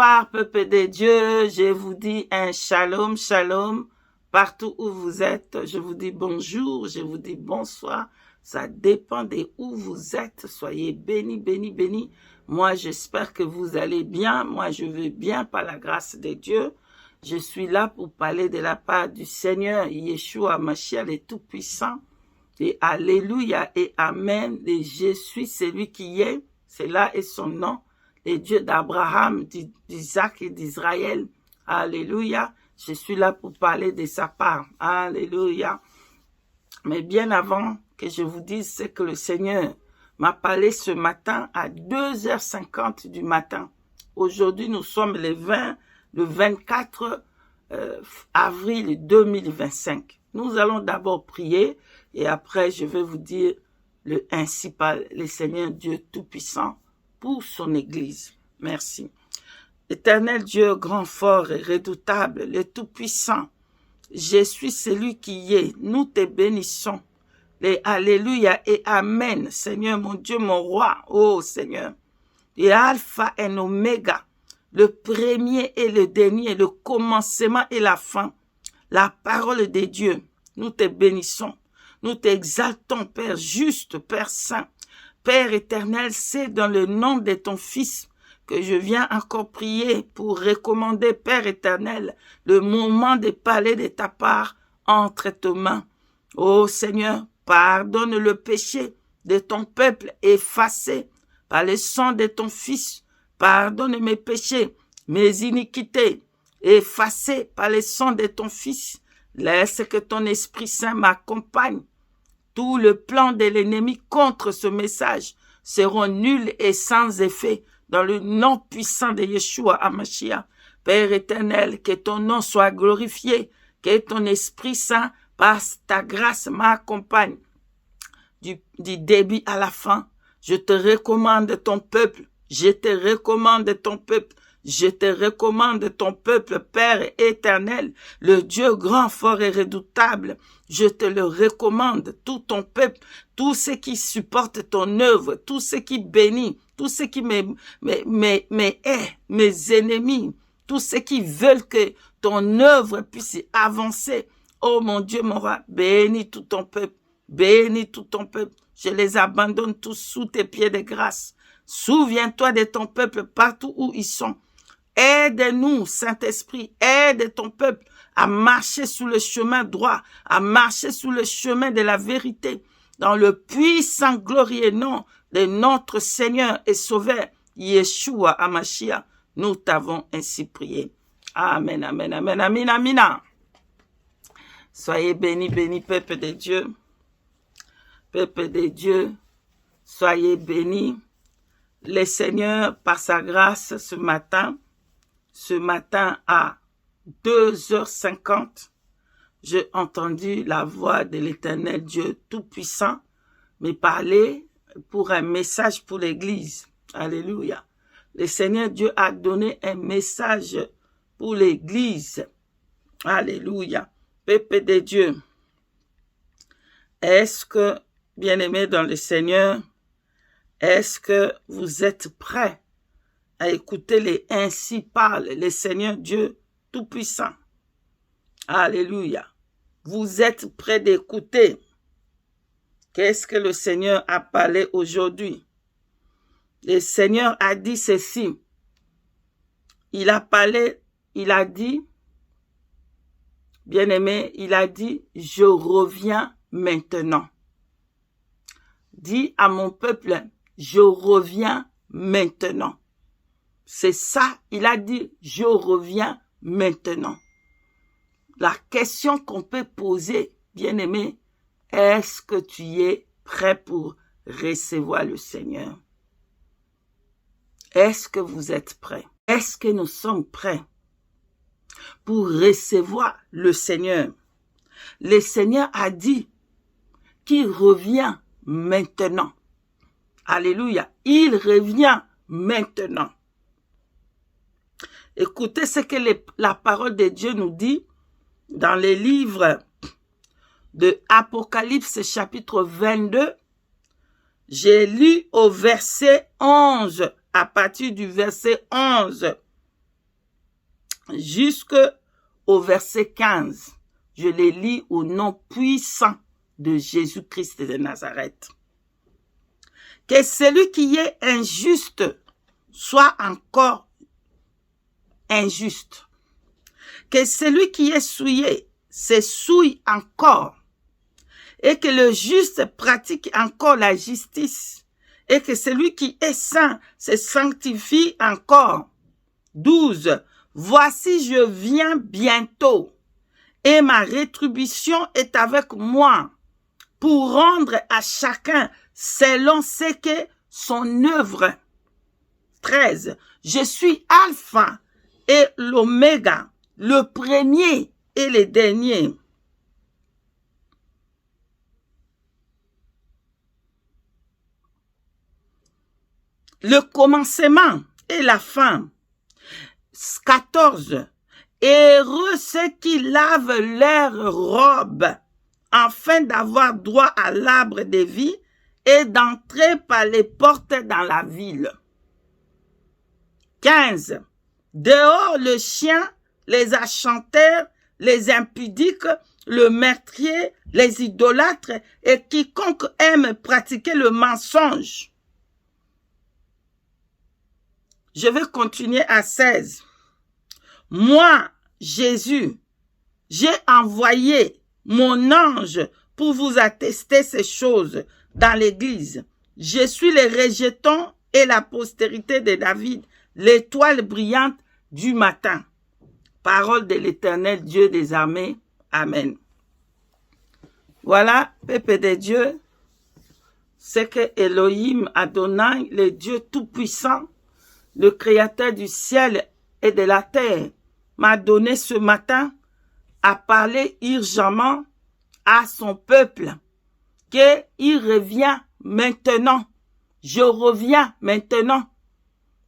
Bonsoir, peuple de Dieu. Je vous dis un shalom, shalom. Partout où vous êtes, je vous dis bonjour, je vous dis bonsoir. Ça dépend de où vous êtes. Soyez bénis, bénis, bénis. Moi, j'espère que vous allez bien. Moi, je vais bien par la grâce de Dieu. Je suis là pour parler de la part du Seigneur, Yeshua Mashiach, le Tout-Puissant. Et Alléluia et Amen. Et je suis celui qui est. Cela est son nom. Le Dieu d'Abraham, d'Isaac et d'Israël. Alléluia. Je suis là pour parler de sa part. Alléluia. Mais bien avant que je vous dise ce que le Seigneur m'a parlé ce matin à 2h50 du matin. Aujourd'hui, nous sommes le 24 avril 2025. Nous allons d'abord prier et après je vais vous dire le ainsi par le Seigneur Dieu Tout-Puissant pour son Église. Merci. Éternel Dieu, grand, fort et redoutable, le Tout-Puissant, je suis celui qui est. Nous te bénissons. Les Alléluia et Amen, Seigneur mon Dieu, mon roi, oh Seigneur. Et Alpha et Oméga, le premier et le dernier, le commencement et la fin, la parole de Dieu. Nous te bénissons. Nous t'exaltons, Père juste, Père saint, Père éternel, c'est dans le nom de ton Fils que je viens encore prier pour recommander, Père éternel, le moment de parler de ta part entre tes mains. Ô Seigneur, pardonne le péché de ton peuple effacé par le sang de ton Fils. Pardonne mes péchés, mes iniquités, effacées par le sang de ton Fils. Laisse que ton Esprit Saint m'accompagne. Tout le plan de l'ennemi contre ce message seront nuls et sans effet dans le nom puissant de Yeshua HaMashiach. Père éternel, que ton nom soit glorifié, que ton Esprit Saint, par ta grâce, m'accompagne. Du début à la fin, je te recommande ton peuple, je te recommande ton peuple. Je te recommande ton peuple, Père éternel, le Dieu grand, fort et redoutable. Je te le recommande, tout ton peuple, tous ceux qui supportent ton œuvre, tous ceux qui bénissent, tous ceux qui mes ennemis, tous ceux qui veulent que ton œuvre puisse avancer. Oh mon Dieu, mon roi, bénis tout ton peuple, bénis tout ton peuple. Je les abandonne tous sous tes pieds de grâce. Souviens-toi de ton peuple partout où ils sont. Aide-nous, Saint-Esprit, aide ton peuple à marcher sur le chemin droit, à marcher sur le chemin de la vérité, dans le puissant, glorieux nom de notre Seigneur et Sauveur, Yeshua HaMashiach. Nous t'avons ainsi prié. Amen, amen, amen, amen, amen. Soyez bénis, bénis, peuple de Dieu. Peuple de Dieu, soyez bénis. Le Seigneur, par sa grâce, ce matin à 2h50, j'ai entendu la voix de l'Éternel Dieu Tout-Puissant me parler pour un message pour l'Église. Alléluia. Le Seigneur Dieu a donné un message pour l'Église. Alléluia. Peuple de Dieu, est-ce que, bien-aimés dans le Seigneur, est-ce que vous êtes prêts à écouter les ainsi parle le Seigneur Dieu Tout-Puissant? Alléluia. Vous êtes prêts d'écouter? Qu'est-ce que le Seigneur a parlé aujourd'hui? Le Seigneur a dit ceci. Il a parlé, il a dit, bien-aimé, il a dit, je reviens maintenant. Dis à mon peuple, je reviens maintenant. C'est ça, il a dit, je reviens maintenant. La question qu'on peut poser, bien-aimé, est-ce que tu es prêt pour recevoir le Seigneur? Est-ce que vous êtes prêts? Est-ce que nous sommes prêts pour recevoir le Seigneur? Le Seigneur a dit qu'il revient maintenant. Alléluia. Il revient maintenant. Écoutez ce que la parole de Dieu nous dit dans les livres de Apocalypse chapitre 22. J'ai lu au verset 11, à partir du verset 11. jusqu'au verset 15. Je les lis au nom puissant de Jésus-Christ de Nazareth. Que celui qui est injuste soit encore injuste. Que celui qui est souillé se souille encore. Et que le juste pratique encore la justice. Et que celui qui est saint se sanctifie encore. 12. Voici, je viens bientôt. Et ma rétribution est avec moi pour rendre à chacun selon ce qu'est son œuvre. 13. Je suis Alpha et l'Oméga, le premier et le dernier. Le commencement et la fin. 14. Heureux ceux qui lavent leurs robes, afin d'avoir droit à l'arbre de vie et d'entrer par les portes dans la ville. 15. Dehors le chien, les achanteur, les impudiques, le meurtrier, les idolâtres et quiconque aime pratiquer le mensonge. Je vais continuer à 16. Moi, Jésus, j'ai envoyé mon ange pour vous attester ces choses dans l'église. Je suis le rejeton et la postérité de David, l'étoile brillante du matin. Parole de l'Éternel Dieu des armées. Amen. Voilà, peuple de Dieu, c'est que Elohim Adonai, le Dieu tout-puissant, le créateur du ciel et de la terre, m'a donné ce matin à parler urgemment à son peuple, qu'il revient maintenant. Je reviens maintenant.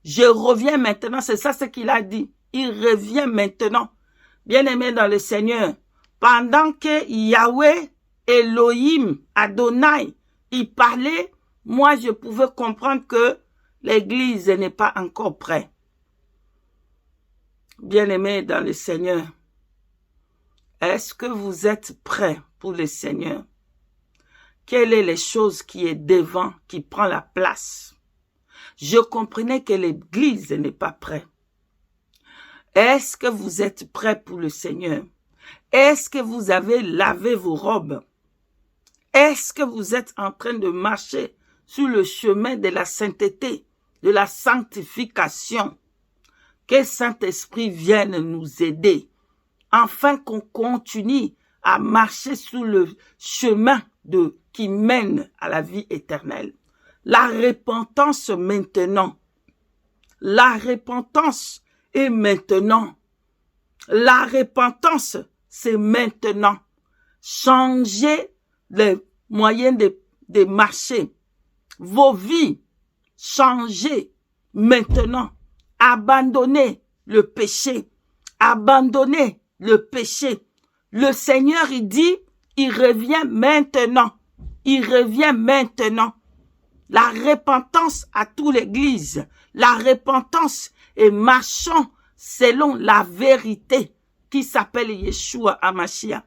Je reviens maintenant, c'est ça ce qu'il a dit. Il revient maintenant. Bien-aimé dans le Seigneur, pendant que Yahweh, Elohim, Adonai, il parlait, moi je pouvais comprendre que l'Église n'est pas encore prête. Bien-aimés dans le Seigneur, est-ce que vous êtes prêts pour le Seigneur? Quelle est les choses qui est devant, qui prend la place? Je comprenais que l'Église n'est pas prête. Est-ce que vous êtes prêts pour le Seigneur? Est-ce que vous avez lavé vos robes? Est-ce que vous êtes en train de marcher sur le chemin de la sainteté, de la sanctification? Que Saint-Esprit vienne nous aider, afin qu'on continue à marcher sur le chemin qui mène à la vie éternelle. La repentance maintenant. La repentance est maintenant. La repentance, c'est maintenant. Changez les moyens de marcher. Vos vies, changez maintenant. Abandonnez le péché. Abandonnez le péché. Le Seigneur, il dit, il revient maintenant. Il revient maintenant. La repentance à toute l'Église. La repentance et marchons selon la vérité qui s'appelle Yeshua HaMashiach.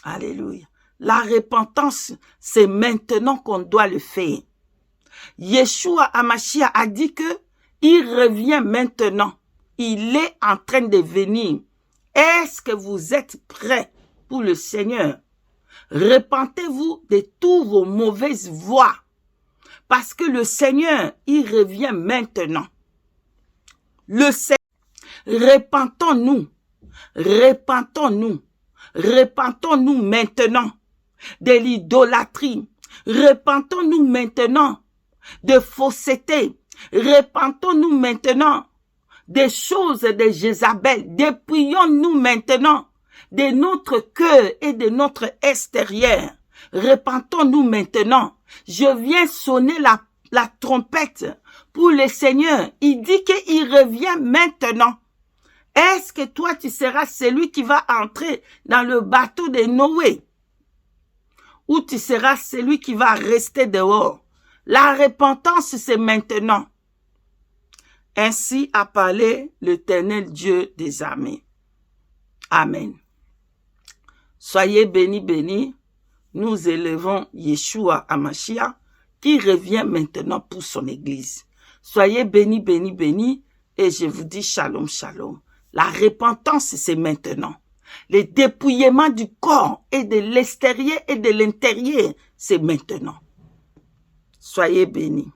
Alléluia. La repentance, c'est maintenant qu'on doit le faire. Yeshua HaMashiach a dit que il revient maintenant. Il est en train de venir. Est-ce que vous êtes prêts pour le Seigneur? Repentez-vous de toutes vos mauvaises voies. Parce que le Seigneur, il revient maintenant. Le Seigneur, repentons-nous. Repentons-nous. Repentons-nous maintenant de l'idolâtrie. Repentons-nous maintenant de fausseté. Repentons-nous maintenant des choses de Jézabel. Dépouillons-nous maintenant de notre cœur et de notre extérieur. Repentons-nous maintenant. Je viens sonner la trompette pour le Seigneur. Il dit qu'il revient maintenant. Est-ce que toi, tu seras celui qui va entrer dans le bateau de Noé? Ou tu seras celui qui va rester dehors? La repentance, c'est maintenant. Ainsi a parlé l'Éternel Dieu des armées. Amen. Soyez bénis, bénis. Nous élevons Yeshua Hamashiach qui revient maintenant pour son église. Soyez bénis, bénis, bénis. Et je vous dis shalom, shalom. La repentance, c'est maintenant. Le dépouillement du corps et de l'extérieur et de l'intérieur, c'est maintenant. Soyez bénis.